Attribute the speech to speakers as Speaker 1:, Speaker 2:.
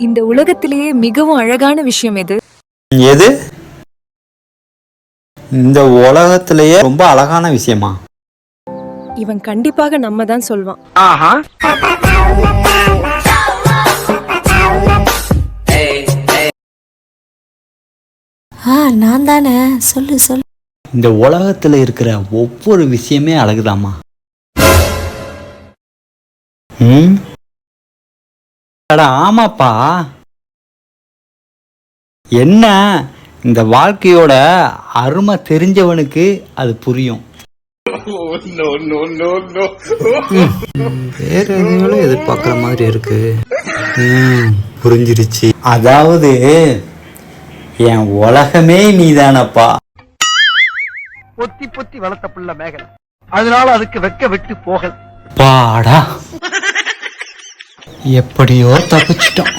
Speaker 1: இந்த உலகத்திலேயே மிகவும் அழகான விஷயம் எது?
Speaker 2: எது? இந்த உலகத்திலேயே ரொம்ப அழகான விஷயமா?
Speaker 1: இவன் கண்டிப்பாக நம்ம தான் சொல்வான்.
Speaker 3: ஆஹா.
Speaker 4: நான் தானே. சொல்லு சொல்லு.
Speaker 2: இந்த உலகத்துல இருக்கிற ஒவ்வொரு விஷயமே அழகுதாமா. ஆமாப்பா. என்ன, இந்த வாழ்க்கையோட அருமை தெரிஞ்சவனுக்கு அது புரியும். வேற எதுவும் எதிர்பார்க்கிற மாதிரி இருக்கு. புரிஞ்சிருச்சு. அதாவது என் உலகமே நீதானப்பா.
Speaker 3: பொத்தி பொத்தி வளர்த்த புள்ள மேகலை, அதனால அதுக்கு வெக்க விட்டு போகல.
Speaker 2: பாடா, எப்படியோ தப்பிச்சிட்டோம்.